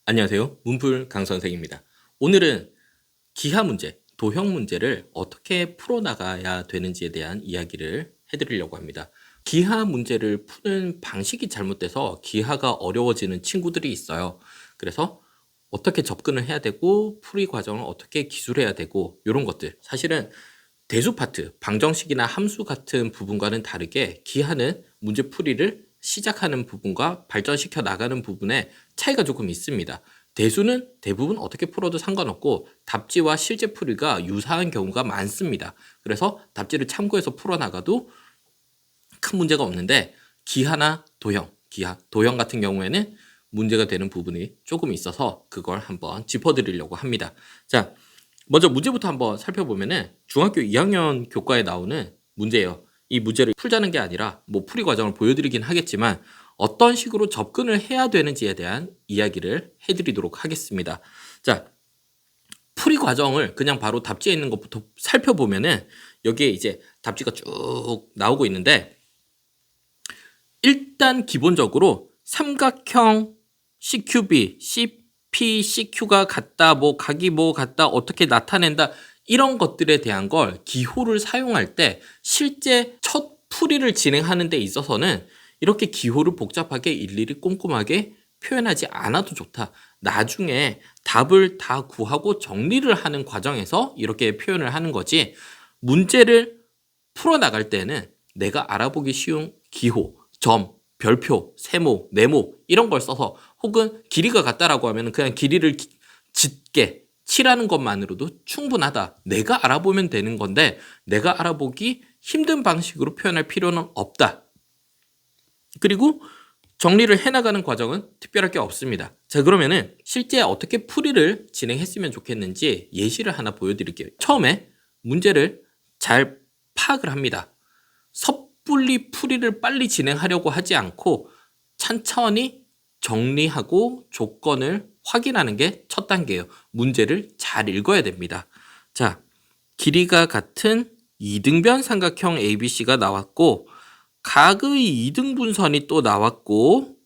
안녕하세요. 문풀 강선생입니다. 오늘은 기하 문제, 도형 문제를 어떻게 풀어나가야 되는지에 대한 이야기를 해드리려고 합니다. 기하 문제를 푸는 방식이 잘못돼서 기하가 어려워지는 친구들이 있어요. 그래서 어떻게 접근을 해야 되고 풀이 과정을 어떻게 기술해야 되고 이런 것들, 사실은 대수 파트, 방정식이나 함수 같은 부분과는 다르게 기하는 문제 풀이를 시작하는 부분과 발전시켜 나가는 부분에 차이가 조금 있습니다. 대수는 대부분 어떻게 풀어도 상관없고 답지와 실제 풀이가 유사한 경우가 많습니다. 그래서 답지를 참고해서 풀어나가도 큰 문제가 없는데 기하나 도형, 도형 같은 경우에는 문제가 되는 부분이 조금 있어서 그걸 한번 짚어드리려고 합니다. 자, 먼저 문제부터 한번 살펴보면은 중학교 2학년 교과에 나오는 문제예요. 이 문제를 풀자는 게 아니라 뭐 풀이 과정을 보여드리긴 하겠지만 어떤 식으로 접근을 해야 되는지에 대한 이야기를 해드리도록 하겠습니다. 자, 풀이 과정을 그냥 바로 답지에 있는 것부터 살펴보면은 여기에 이제 답지가 쭉 나오고 있는데 일단 기본적으로 삼각형 CQB, CPCQ가 같다, 뭐 각이 뭐 같다, 어떻게 나타낸다 이런 것들에 대한 걸 기호를 사용할 때 실제 첫 풀이를 진행하는 데 있어서는 이렇게 기호를 복잡하게 일일이 꼼꼼하게 표현하지 않아도 좋다. 나중에 답을 다 구하고 정리를 하는 과정에서 이렇게 표현을 하는 거지 문제를 풀어나갈 때는 내가 알아보기 쉬운 기호, 점, 별표, 세모, 네모 이런 걸 써서 혹은 길이가 같다라고 하면 그냥 길이를 짙게 칠하는 것만으로도 충분하다. 내가 알아보면 되는 건데 내가 알아보기 힘든 방식으로 표현할 필요는 없다. 그리고 정리를 해나가는 과정은 특별할 게 없습니다. 자, 그러면은 실제 어떻게 풀이를 진행했으면 좋겠는지 예시를 하나 보여드릴게요. 처음에 문제를 잘 파악을 합니다. 섣불리 풀이를 빨리 진행하려고 하지 않고 천천히 정리하고 조건을 확인하는 게 첫 단계예요. 문제를 잘 읽어야 됩니다. 자, 길이가 같은 이등변 삼각형 ABC가 나왔고 각의 이등분선이 또 나왔고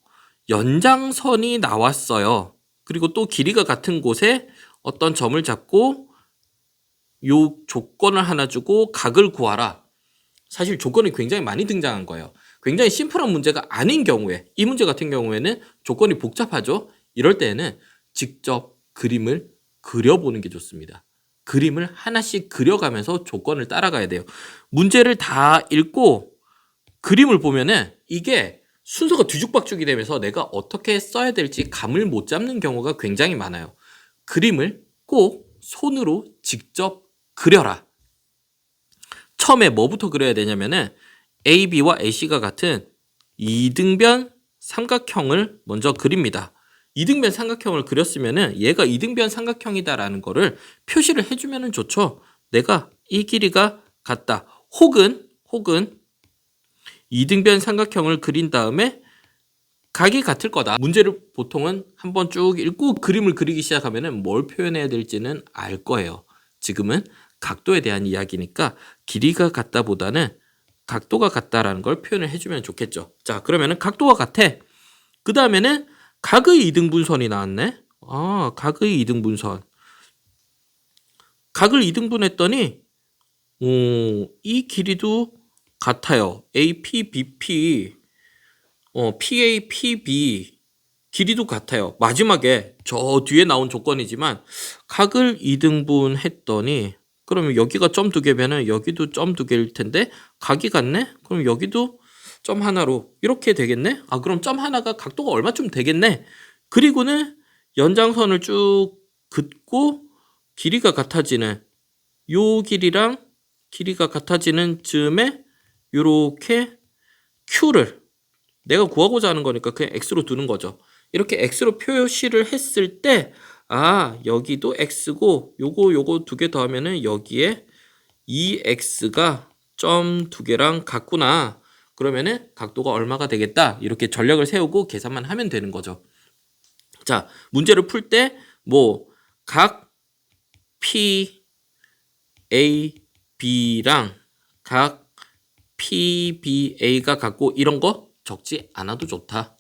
연장선이 나왔어요. 그리고 또 길이가 같은 곳에 어떤 점을 잡고 요 조건을 하나 주고 각을 구하라. 사실 조건이 굉장히 많이 등장한 거예요. 굉장히 심플한 문제가 아닌 경우에 이 문제 같은 경우에는 조건이 복잡하죠. 이럴 때는 직접 그림을 그려보는 게 좋습니다. 그림을 하나씩 그려가면서 조건을 따라가야 돼요. 문제를 다 읽고 그림을 보면은 이게 순서가 뒤죽박죽이 되면서 내가 어떻게 써야 될지 감을 못 잡는 경우가 굉장히 많아요. 그림을 꼭 손으로 직접 그려라. 처음에 뭐부터 그려야 되냐면은 AB와 AC가 같은 이등변 삼각형을 먼저 그립니다. 이등변 삼각형을 그렸으면은 얘가 이등변 삼각형이다라는 거를 표시를 해주면은 좋죠. 내가 이 길이가 같다. 혹은 이등변 삼각형을 그린 다음에 각이 같을 거다. 문제를 보통은 한번 쭉 읽고 그림을 그리기 시작하면은 뭘 표현해야 될지는 알 거예요. 지금은 각도에 대한 이야기니까 길이가 같다 보다는 각도가 같다라는 걸 표현을 해주면 좋겠죠. 자, 그러면은 각도가 같아. 그 다음에는 각의 이등분선이 나왔네. 아, 각의 이등분선. 각을 이등분했더니 이 길이도 같아요. AP, BP, PA, PB 길이도 같아요. 마지막에 저 뒤에 나온 조건이지만 각을 이등분 했더니 그러면 여기가 점 2개면은 여기도 점 2개일 텐데 각이 같네? 그럼 여기도 점 하나로 이렇게 되겠네? 아, 그럼 점 하나가 각도가 얼마쯤 되겠네? 그리고는 연장선을 쭉 긋고 길이가 같아지는 요 길이랑 길이가 같아지는 즈음에 요렇게 Q를 내가 구하고자 하는 거니까 그냥 X로 두는 거죠. 이렇게 X로 표시를 했을 때 아, 여기도 X고 요거 2개 더하면은 여기에 2X가 점 2개랑 같구나. 그러면은 각도가 얼마가 되겠다. 이렇게 전략을 세우고 계산만 하면 되는 거죠. 자, 문제를 풀 때 뭐 각 P, A, B랑 각 PBA가 같고 이런 거 적지 않아도 좋다.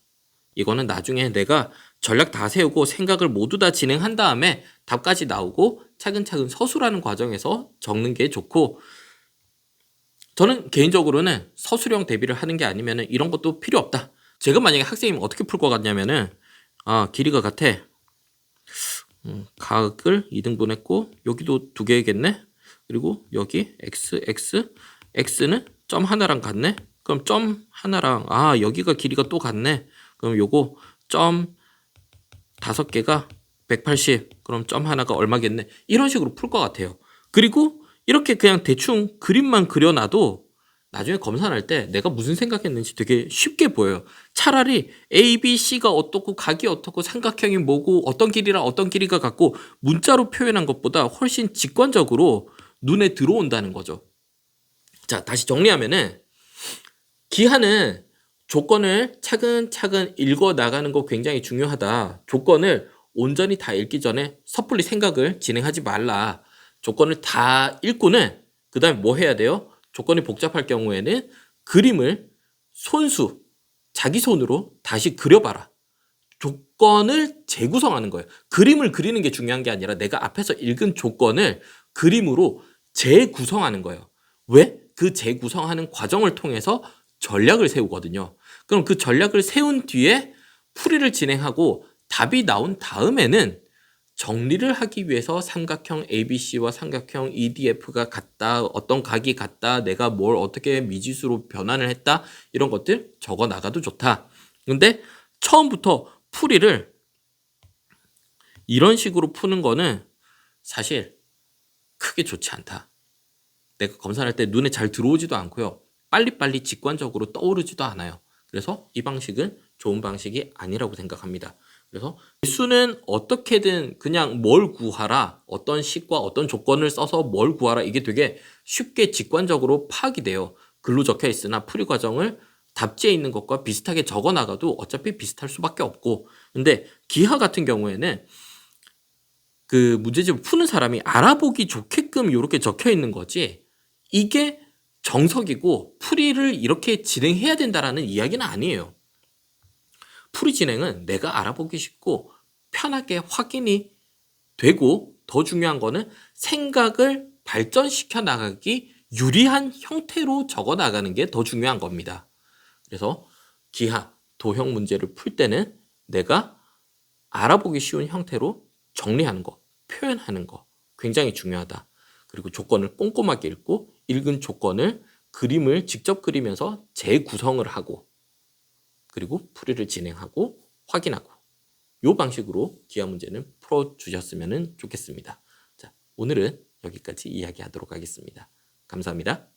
이거는 나중에 내가 전략 다 세우고 생각을 모두 다 진행한 다음에 답까지 나오고 차근차근 서술하는 과정에서 적는 게 좋고, 저는 개인적으로는 서술형 대비를 하는 게 아니면 이런 것도 필요 없다. 제가 만약에 학생이면 어떻게 풀 것 같냐면은, 길이가 같아. 각을 2등분했고 여기도 2개겠네. 그리고 여기 x는 점 하나랑 같네. 그럼 점 하나랑 여기가 길이가 또 같네. 그럼 요거 점 5개가 180. 그럼 점 하나가 얼마겠네. 이런 식으로 풀 것 같아요. 그리고 이렇게 그냥 대충 그림만 그려놔도 나중에 검사할 때 내가 무슨 생각했는지 되게 쉽게 보여요. 차라리 A, B, C가 어떻고 각이 어떻고 삼각형이 뭐고 어떤 길이랑 어떤 길이가 같고 문자로 표현한 것보다 훨씬 직관적으로 눈에 들어온다는 거죠. 자, 다시 정리하면은 기하는 조건을 차근차근 읽어 나가는 거 굉장히 중요하다. 조건을 온전히 다 읽기 전에 섣불리 생각을 진행하지 말라. 조건을 다 읽고는 그 다음에 뭐 해야 돼요? 조건이 복잡할 경우에는 그림을 손수, 자기 손으로 다시 그려봐라. 조건을 재구성하는 거예요. 그림을 그리는 게 중요한 게 아니라 내가 앞에서 읽은 조건을 그림으로 재구성하는 거예요. 왜? 그 재구성하는 과정을 통해서 전략을 세우거든요. 그럼 그 전략을 세운 뒤에 풀이를 진행하고 답이 나온 다음에는 정리를 하기 위해서 삼각형 ABC와 삼각형 EDF가 같다, 어떤 각이 같다, 내가 뭘 어떻게 미지수로 변환을 했다, 이런 것들 적어 나가도 좋다. 근데 처음부터 풀이를 이런 식으로 푸는 거는 사실 크게 좋지 않다. 내가 검사할 때 눈에 잘 들어오지도 않고요. 빨리빨리 직관적으로 떠오르지도 않아요. 그래서 이 방식은 좋은 방식이 아니라고 생각합니다. 그래서 수는 어떻게든 그냥 뭘 구하라, 어떤 식과 어떤 조건을 써서 뭘 구하라, 이게 되게 쉽게 직관적으로 파악이 돼요. 글로 적혀 있으나 풀이 과정을 답지에 있는 것과 비슷하게 적어 나가도 어차피 비슷할 수밖에 없고, 근데 기하 같은 경우에는 그 문제집을 푸는 사람이 알아보기 좋게끔 이렇게 적혀 있는 거지, 이게 정석이고 풀이를 이렇게 진행해야 된다라는 이야기는 아니에요. 풀이 진행은 내가 알아보기 쉽고 편하게 확인이 되고, 더 중요한 거는 생각을 발전시켜 나가기 유리한 형태로 적어 나가는 게 더 중요한 겁니다. 그래서 기하, 도형 문제를 풀 때는 내가 알아보기 쉬운 형태로 정리하는 거, 표현하는 거 굉장히 중요하다. 그리고 조건을 꼼꼼하게 읽고 읽은 조건을 그림을 직접 그리면서 재구성을 하고, 그리고 풀이를 진행하고 확인하고, 이 방식으로 기하 문제는 풀어주셨으면 좋겠습니다. 자, 오늘은 여기까지 이야기하도록 하겠습니다. 감사합니다.